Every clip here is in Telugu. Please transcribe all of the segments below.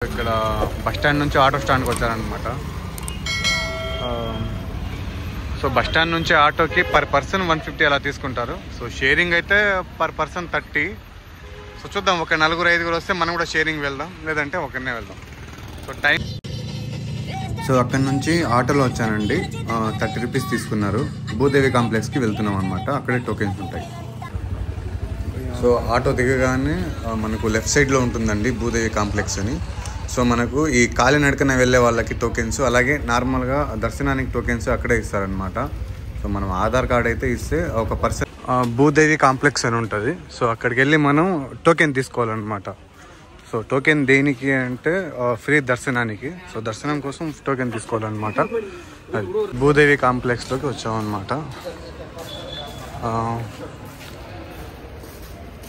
ఇక్కడ బస్ స్టాండ్ నుంచి ఆటో స్టాండ్కి వచ్చారనమాట. సో బస్ స్టాండ్ నుంచి ఆటోకి పర్ పర్సన్ 150 అలా తీసుకుంటారు. సో షేరింగ్ అయితే పర్ పర్సన్ 30. సో చూద్దాం, ఒక 4-5 వస్తే మనం కూడా షేరింగ్ వెళ్దాం, లేదంటే ఒకరినే వెళ్దాం. సో టైం సో అక్కడ నుంచి ఆటోలో వచ్చానండి. 30 రూపీస్ తీసుకున్నారు. భూదేవి కాంప్లెక్స్కి వెళ్తున్నాం అనమాట. అక్కడే టోకెన్స్ ఉంటాయి. సో ఆటో దిగగానే మనకు లెఫ్ట్ సైడ్లో ఉంటుందండి భూదేవి కాంప్లెక్స్ అని. సో మనకు ఈ కాలినడకన వెళ్ళే వాళ్ళకి టోకెన్స్, అలాగే నార్మల్గా దర్శనానికి టోకెన్స్ అక్కడే ఇస్తారనమాట. సో మనం ఆధార్ కార్డ్ అయితే ఇస్తే ఒక పర్సన్ భూదేవి కాంప్లెక్స్ అని ఉంటుంది. సో అక్కడికి వెళ్ళి మనం టోకెన్ తీసుకోవాలన్నమాట. సో టోకెన్ దేనికి అంటే ఫ్రీ దర్శనానికి. సో దర్శనం కోసం టోకెన్ తీసుకోవాలన్నమాట. భూదేవి కాంప్లెక్స్లోకి వచ్చామన్నమాట.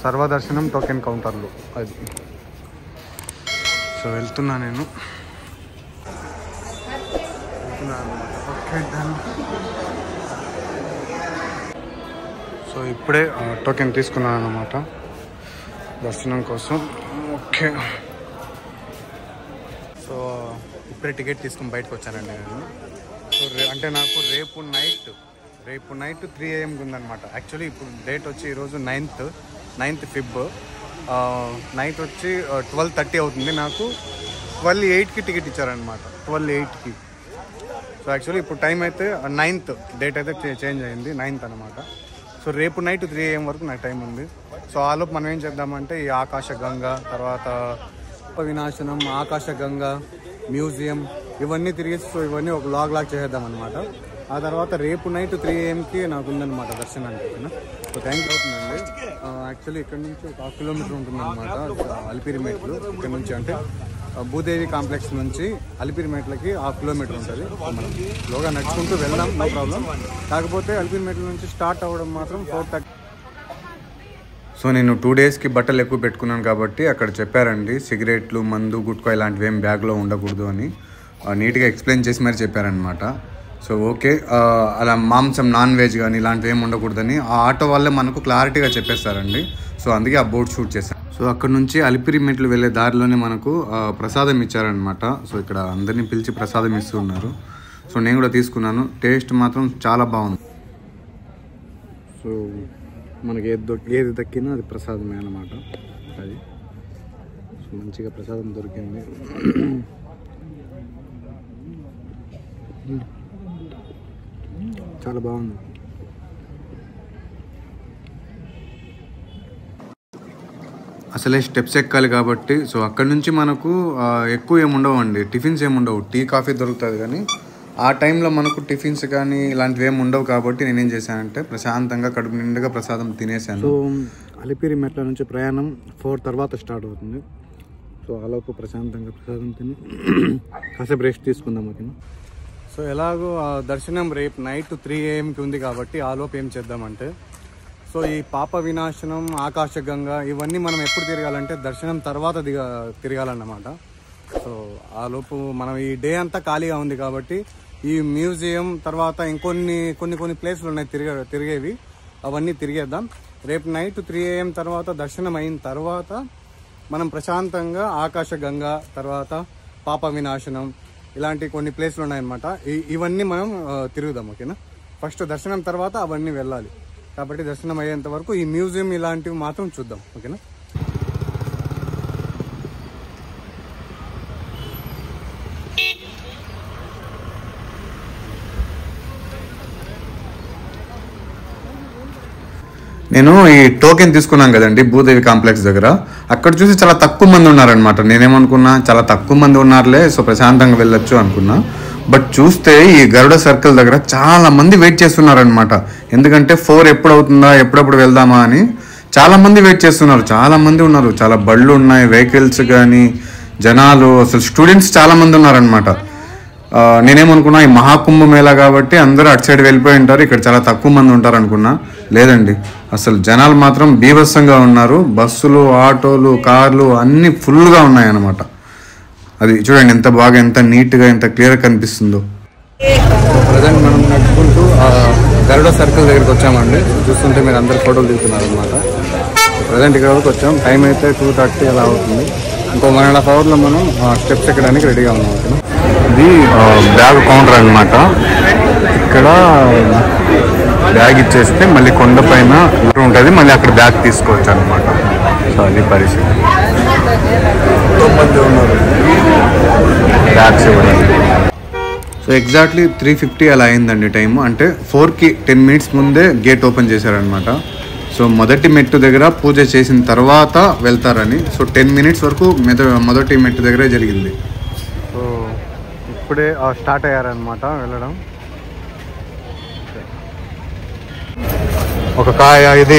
సర్వదర్శనం టోకెన్ కౌంటర్లు అది. సో వెళ్తున్నా నేను. సో ఇప్పుడే టోకెన్ తీసుకున్నాను అన్నమాట దర్శనం కోసం. ఓకే, సో ఇప్పుడే టికెట్ తీసుకుని బయటకు వచ్చానండి నేను. సో అంటే నాకు రేపు నైట్ 3 AM ఉందన్నమాట. యాక్చువల్లీ ఇప్పుడు డేట్ వచ్చి ఈరోజు 9th Feb. నైట్ వచ్చి 12:30 అవుతుంది. నాకు 12:08కి టికెట్ ఇచ్చారనమాట. 12:08కి. సో యాక్చువల్లీ ఇప్పుడు టైం అయితే 9th డేట్ అయితే చేంజ్ అయింది, 9th అనమాట. సో రేపు నైట్ 3 AM వరకు నాకు టైం ఉంది. సో ఆలోపు మనం ఏం చేద్దామంటే ఈ ఆకాశగంగా, తర్వాత వినాశనం, ఆకాశగంగా, మ్యూజియం ఇవన్నీ తిరిగేసి సో ఇవన్నీ ఒక లాగ్ చేసేద్దాం అనమాట. ఆ తర్వాత రేపు నైట్ 3 AMకి నాకు ఉందన్నమాట దర్శనానికి. సో థ్యాంక్ యూ అవుతుందండి. యాక్చువల్లీ ఇక్కడ నుంచి ఒక 1 కిలోమీటర్ ఉంటుందన్నమాట అలిపిరి మెట్లు. ఇక్కడ నుంచి అంటే భూదేవి కాంప్లెక్స్ నుంచి అలిపిరి మెట్లకి 1 కిలోమీటర్ ఉంటుంది. మనం స్లోగా నడుచుకుంటూ వెళ్దాం, నో ప్రాబ్లం. కాకపోతే అలిపిరి మెట్ల నుంచి స్టార్ట్ అవ్వడం మాత్రం 4:30. సో నేను 2 డేస్కి బట్టలు ఎక్కువ పెట్టుకున్నాను కాబట్టి అక్కడ చెప్పారండి సిగరెట్లు, మందు, గుట్కా ఇలాంటివి ఏం బ్యాగ్లో ఉండకూడదు అని నీట్గా ఎక్స్ప్లెయిన్ చేసి మరి చెప్పారనమాట. సో ఓకే, అలా మాంసం, నాన్ వెజ్ కానీ ఇలాంటివి ఏమి ఉండకూడదని ఆ ఆటో వాళ్ళే మనకు క్లారిటీగా చెప్పేస్తారండి. సో అందుకే ఆ బోర్డు షూట్ చేశాను. సో అక్కడ నుంచి అలిపిరి మెట్లు వెళ్ళే దారిలోనే మనకు ప్రసాదం ఇచ్చారనమాట. సో ఇక్కడ అందరినీ పిలిచి ప్రసాదం ఇస్తున్నారు. సో నేను కూడా తీసుకున్నాను. టేస్ట్ మాత్రం చాలా బాగుంది. సో మనకి ఏది దక్కినా అది ప్రసాదమే అన్నమాట. అది సో మంచిగా ప్రసాదం దొరికింది. చాలా బాగుంది. అసలే స్టెప్స్ ఎక్కాలి కాబట్టి సో అక్కడ నుంచి మనకు ఎక్కువ ఏముండవు అండి, టిఫిన్స్ ఏముండవు. టీ, కాఫీ దొరుకుతుంది కానీ ఆ టైంలో మనకు టిఫిన్స్ కానీ ఇలాంటివి ఏమి ఉండవు. కాబట్టి నేనేం చేశానంటే ప్రశాంతంగా కడుపు నిండుగా ప్రసాదం తినేసాను. సో అలిపిరి మెట్ల నుంచి ప్రయాణం 4 తర్వాత స్టార్ట్ అవుతుంది. సో ఆలోపు ప్రశాంతంగా ప్రసాదం తిని కాసేపు రెస్ట్ తీసుకుందాం ఓకేనా. సో ఎలాగో దర్శనం రేపు నైట్ 3 AMకి ఉంది కాబట్టి ఆలోపు ఏం చేద్దామంటే సో ఈ పాప వినాశనం, ఆకాశగంగా ఇవన్నీ మనం ఎప్పుడు తిరగాలంటే దర్శనం తర్వాత తిరగాలన్నమాట. సో ఆలోపు మనం ఈ డే అంతా ఖాళీగా ఉంది కాబట్టి ఈ మ్యూజియం తర్వాత కొన్ని ప్లేసులు ఉన్నాయి తిరిగేవి, అవన్నీ తిరిగేద్దాం. రేపు నైట్ 3 AM తర్వాత దర్శనం అయిన తర్వాత మనం ప్రశాంతంగా ఆకాశగంగా, తర్వాత పాప వినాశనం ఇలాంటి కొన్ని ప్లేసులు ఉన్నాయన్నమాట. ఇవన్నీ మనం తిరుగుదాం ఓకేనా. ఫస్ట్ దర్శనం తర్వాత అవన్నీ వెళ్ళాలి కాబట్టి దర్శనం అయ్యేంత వరకు ఈ మ్యూజియం ఇలాంటివి మాత్రం చూద్దాం ఓకేనా. నేను ఈ టోకెన్ తీసుకున్నాను కదండి భూదేవి కాంప్లెక్స్ దగ్గర. అక్కడ చూసి చాలా తక్కువ మంది ఉన్నారనమాట. నేనేమనుకున్నా చాలా తక్కువ మంది ఉన్నారులే, సో ప్రశాంతంగా వెళ్ళొచ్చు అనుకున్నా. బట్ చూస్తే ఈ గరుడ సర్కిల్ దగ్గర చాలా మంది వెయిట్ చేస్తున్నారనమాట. ఎందుకంటే 4 ఎప్పుడు అవుతుందా, ఎప్పుడప్పుడు వెళ్దామా అని చాలా మంది వెయిట్ చేస్తున్నారు. చాలా మంది ఉన్నారు, చాలా బళ్ళు ఉన్నాయి, వెహికల్స్ కానీ, జనాలు, అసలు స్టూడెంట్స్ చాలా మంది ఉన్నారనమాట. నేనేమనుకున్నా ఈ మహాకుంభ మేళా కాబట్టి అందరూ అటు సైడ్ వెళ్ళిపోయి ఉంటారు, ఇక్కడ చాలా తక్కువ మంది ఉంటారు అనుకున్నా. లేదండి, అసలు జనాలు మాత్రం బీభత్సంగా ఉన్నారు. బస్సులు, ఆటోలు, కార్లు అన్నీ ఫుల్గా ఉన్నాయన్నమాట. అది చూడండి ఎంత బాగా, ఎంత నీట్గా, ఎంత క్లియర్గా కనిపిస్తుందో. ప్రజెంట్ మనం నడుచుకుంటూ గరుడ సర్కిల్ దగ్గరికి వచ్చామండి. చూస్తుంటే మీరు అందరు ఫోటోలు దిగుతున్నారు అనమాట. ప్రజెంట్ ఇక్కడ వరకు వచ్చాం. టైం అయితే 2:30 అలా అవుతుంది. ఇంకో 1.5 అవర్లో మనం స్టెప్స్ ఎక్కడానికి రెడీగా ఉన్నాం. ఇది బ్యాగ్ కౌంటర్ అనమాట. ఇక్కడ బ్యాగ్ ఇచ్చేస్తే మళ్ళీ కొండపైన ఉంటుంది, మళ్ళీ అక్కడ బ్యాగ్ తీసుకోవచ్చు అనమాట. సో అది పరిస్థితి. బ్యాగ్స్ ఇవ్వడానికి. సో ఎగ్జాక్ట్లీ 3:50 అలా అయిందండి టైము. అంటే 4కి 10 మినిట్స్ ముందే గేట్ ఓపెన్ చేశారనమాట. సో మొదటి మెట్టు దగ్గర పూజ చేసిన తర్వాత వెళ్తారని. సో 10 మినిట్స్ వరకు మొదటి మెట్టు దగ్గరే జరిగింది. సో ఇప్పుడే స్టార్ట్ అయ్యారనమాట వెళ్ళడం. ఒక కాయ, ఇది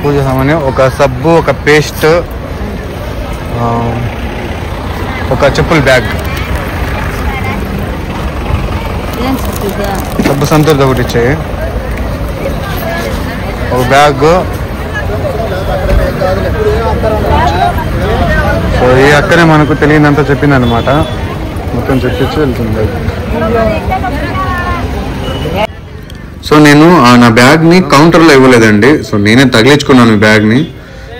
పూజ సామాన్యం, ఒక సబ్బు, ఒక పేస్ట్, ఒక చెప్పుల బ్యాగ్, సబ్బు సంతూర్ది ఒకటి ఇచ్చాయి, ఒక బ్యాగ్. సో ఈ అక్కనే మనకు తెలియనంత చెప్పింది అనమాట. మొత్తం చెప్పించి వెళ్తుంది. సో నేను నా బ్యాగ్ని కౌంటర్లో ఇవ్వలేదండి. సో నేనే తగిలించుకున్నాను బ్యాగ్ని.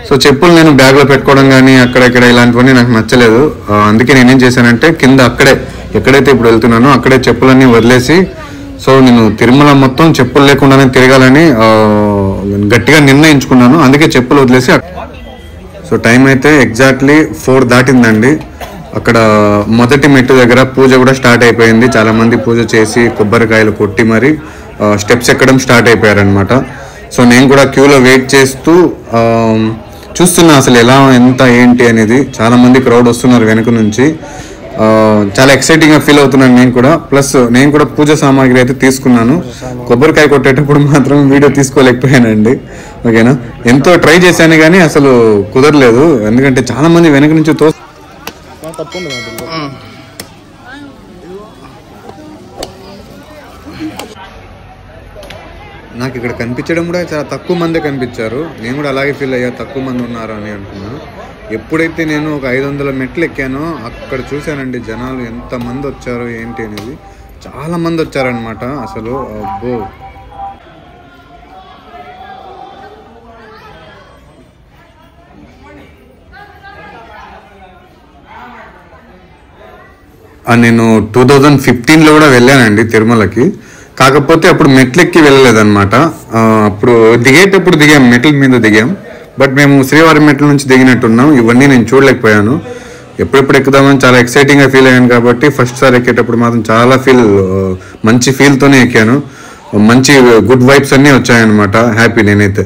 సో చెప్పులు నేను బ్యాగ్లో పెట్టుకోవడం కానీ అక్కడెక్కడ ఇలాంటివన్నీ నాకు నచ్చలేదు. అందుకే నేనేం చేశానంటే కింద అక్కడే ఎక్కడైతే ఇప్పుడు వెళ్తున్నానో అక్కడే చెప్పులన్నీ వదిలేసి, సో నేను తిరుమల మొత్తం చెప్పులు లేకుండానే తిరగాలని గట్టిగా నిర్ణయించుకున్నాను. అందుకే చెప్పులు వదిలేసి. సో టైం అయితే ఎగ్జాక్ట్లీ 4 దాటిందండి. అక్కడ మొదటి మెట్టు దగ్గర పూజ కూడా స్టార్ట్ అయిపోయింది. చాలామంది పూజ చేసి కొబ్బరికాయలు కొట్టి మరి స్టెప్స్ ఎక్కడం స్టార్ట్ అయిపోయారనమాట. సో నేను కూడా క్యూలో వెయిట్ చేస్తూ చూస్తున్నా అసలు ఎలా ఎంత ఏంటి అనేది. చాలామంది క్రౌడ్ వస్తున్నారు వెనక నుంచి. చాలా ఎక్సైటింగ్గా ఫీల్ అవుతున్నాను నేను కూడా. ప్లస్ నేను కూడా పూజ సామాగ్రి అయితే తీసుకున్నాను. కొబ్బరికాయ కొట్టేటప్పుడు మాత్రం వీడియో తీసుకోలేకపోయానండి. ఓకేనా, ఎంతో ట్రై చేశాను కానీ అసలు కుదరలేదు. ఎందుకంటే చాలా మంది వెనక నుంచి నాకు ఇక్కడ కనిపించడం కూడా చాలా తక్కువ మందే కనిపించారు. నేను కూడా అలాగే ఫీల్ అయ్యా, తక్కువ మంది ఉన్నారు అని అనుకున్నా. ఎప్పుడైతే నేను ఒక 500 మెట్లు ఎక్కానో అక్కడ చూశానండి జనాలు ఎంతమంది వచ్చారో ఏంటి అనేది. చాలా మంది వచ్చారనమాట అసలు. అబ్బో, నేను 2015లో కూడా వెళ్ళానండి తిరుమలకి. కాకపోతే అప్పుడు మెట్లెక్కి వెళ్ళలేదన్నమాట. అప్పుడు దిగేటప్పుడు దిగాం, మెట్ల మీద దిగాం. బట్ మేము శ్రీవారి మెట్ల నుంచి దిగినట్టున్నాం. ఇవన్నీ నేను చూడలేకపోయాను. ఎప్పుడెప్పుడు ఎక్కుదామని చాలా ఎక్సైటింగ్గా ఫీల్ అయ్యాను కాబట్టి ఫస్ట్ సారి ఎక్కేటప్పుడు మాత్రం చాలా మంచి ఫీల్తోనే ఎక్కాను. మంచి గుడ్ వైబ్స్ అన్నీ వచ్చాయన్నమాట. హ్యాపీ నేనైతే.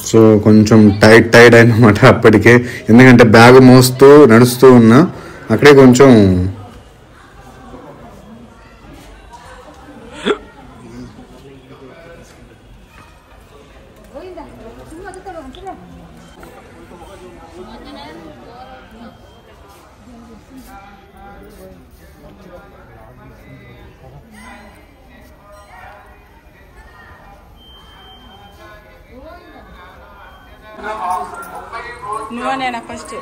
సో కొంచెం టైర్డ్ అయినమాట అప్పటికే. ఎందుకంటే బ్యాగ్ మోస్తూ నడుస్తూ ఉన్నా. అక్కడే కొంచెం నువ్వేనా ఫస్ట్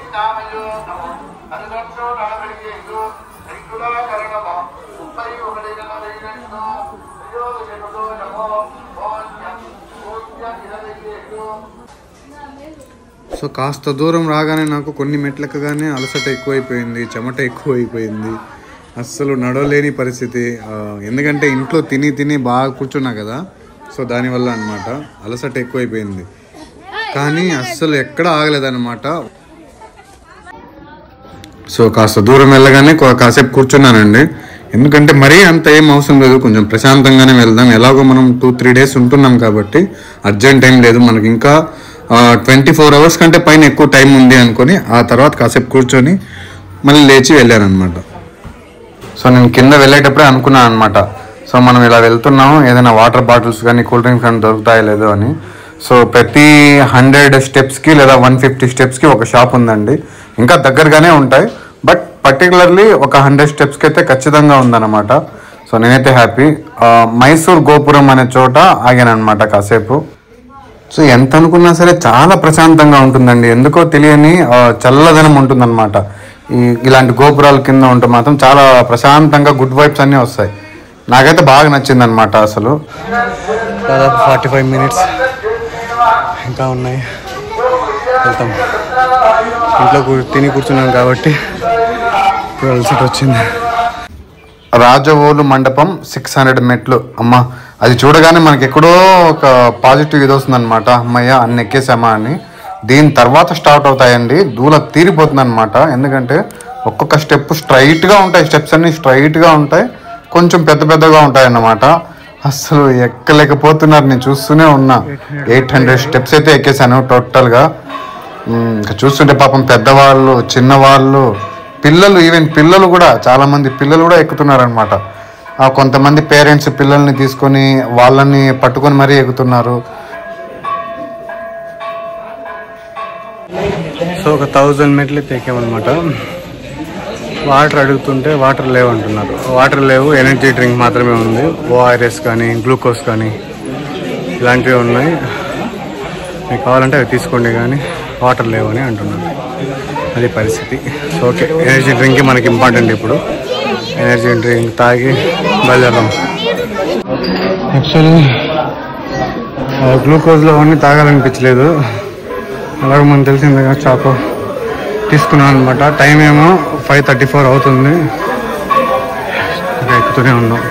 సో కాస్త దూరం రాగానే నాకు కొన్ని మెట్లెక్కగానే అలసట ఎక్కువైపోయింది, చెమట ఎక్కువైపోయింది. అస్సలు నడవలేని పరిస్థితి. ఎందుకంటే ఇంట్లో తిని బాగా కూర్చున్నా కదా. సో దానివల్ల అనమాట అలసట ఎక్కువైపోయింది. కానీ అస్సలు ఎక్కడ ఆగలేదన్నమాట. సో కాస్త దూరం వెళ్ళగానే కాసేపు కూర్చున్నానండి. ఎందుకంటే మరీ అంత ఏం అవసరం లేదు, కొంచెం ప్రశాంతంగానే వెళ్దాం. ఎలాగో మనం 2-3 డేస్ ఉంటున్నాం కాబట్టి అర్జెంట్ టైం లేదు మనకి. ఇంకా 24 అవర్స్ కంటే పైన ఎక్కువ టైం ఉంది అనుకొని ఆ తర్వాత కాసేపు కూర్చొని మళ్ళీ లేచి వెళ్ళాను అనమాట. సో నేను కింద వెళ్ళేటప్పుడే అనుకున్నాను అనమాట, సో మనం ఇలా వెళ్తున్నాం, ఏదైనా వాటర్ బాటిల్స్ కానీ కూల్ డ్రింక్స్ కానీ దొరుకుతాయో లేదో అని. సో ప్రతి 100 స్టెప్స్కి లేదా 150 స్టెప్స్కి ఒక షాప్ ఉందండి. ఇంకా దగ్గరగానే ఉంటాయి, బట్ పర్టికులర్లీ ఒక 100 స్టెప్స్కి అయితే ఖచ్చితంగా ఉందన్నమాట. సో నేనైతే హ్యాపీ. మైసూర్ గోపురం అనే చోట ఆగాను అనమాట కాసేపు. సో ఎంత అనుకున్నా సరే చాలా ప్రశాంతంగా ఉంటుందండి. ఎందుకో తెలియని చల్లదనం ఉంటుందన్నమాట. ఇలాంటి గోపురాల కింద ఉంటే మాత్రం చాలా ప్రశాంతంగా గుడ్ వైబ్స్ అన్నీ వస్తాయి. నాకైతే బాగా నచ్చింది అనమాట. అసలు దాదాపు 45 మినిట్స్ ఇంకా ఉన్నాయి, వెళ్తాం. ఇంట్లో తిని కూర్చున్నాను కాబట్టి ఇప్పుడు అలసట వచ్చింది. రాజవోలు మండపం 600 మెట్లు. అమ్మ అది చూడగానే మనకి ఎక్కడో ఒక పాజిటివ్ ఇది వస్తుంది అనమాట. అమ్మయ్య అన్ని ఎక్కేసామా అని. దీని తర్వాత స్టార్ట్ అవుతాయండి. దూల తీరిపోతుంది అనమాట. ఎందుకంటే ఒక్కొక్క స్టెప్ స్ట్రైట్గా ఉంటాయి. స్టెప్స్ అన్నీ స్ట్రైట్గా ఉంటాయి, కొంచెం పెద్ద పెద్దగా ఉంటాయి అన్నమాట. అసలు ఎక్కలేకపోతున్నారు. నేను చూస్తూనే ఉన్నా. 800 స్టెప్స్ అయితే ఎక్కేసాను టోటల్గా. ఇంకా చూస్తుంటే పాపం పెద్దవాళ్ళు, చిన్నవాళ్ళు, పిల్లలు, ఈవెన్ పిల్లలు కూడా చాలామంది పిల్లలు కూడా ఎక్కుతున్నారు అనమాట. కొంతమంది పేరెంట్స్ పిల్లల్ని తీసుకొని వాళ్ళని పట్టుకొని మరీ ఎక్కుతున్నారు. సో ఒక 1000 మెట్లు అయితే ఎక్కామన్నమాట. వాటర్ అడుగుతుంటే వాటర్ లేవు అంటున్నారు. వాటర్ లేవు, ఎనర్జీ డ్రింక్ మాత్రమే ఉంది. ORS కానీ గ్లూకోజ్ కానీ ఇలాంటివి ఉన్నాయి. మీకు కావాలంటే అవి తీసుకోండి కానీ వాటర్ లేవు అని అంటున్నారు. అది పరిస్థితి. సో ఓకే, ఎనర్జీ డ్రింక్ మనకి ఇంపార్టెంట్. ఇప్పుడు ఎనర్జీ డ్రింక్ తాగి బయలుదేరాం. యాక్చువల్లీ గ్లూకోజ్లో అన్నీ తాగాలనిపించలేదు. అలాగే మనకు తెలిసిందిగా చాకో తీసుకున్నాను అనమాట. టైం ఏమో 5:34 అవుతుంది. ఎక్కుతూనే ఉన్నాం.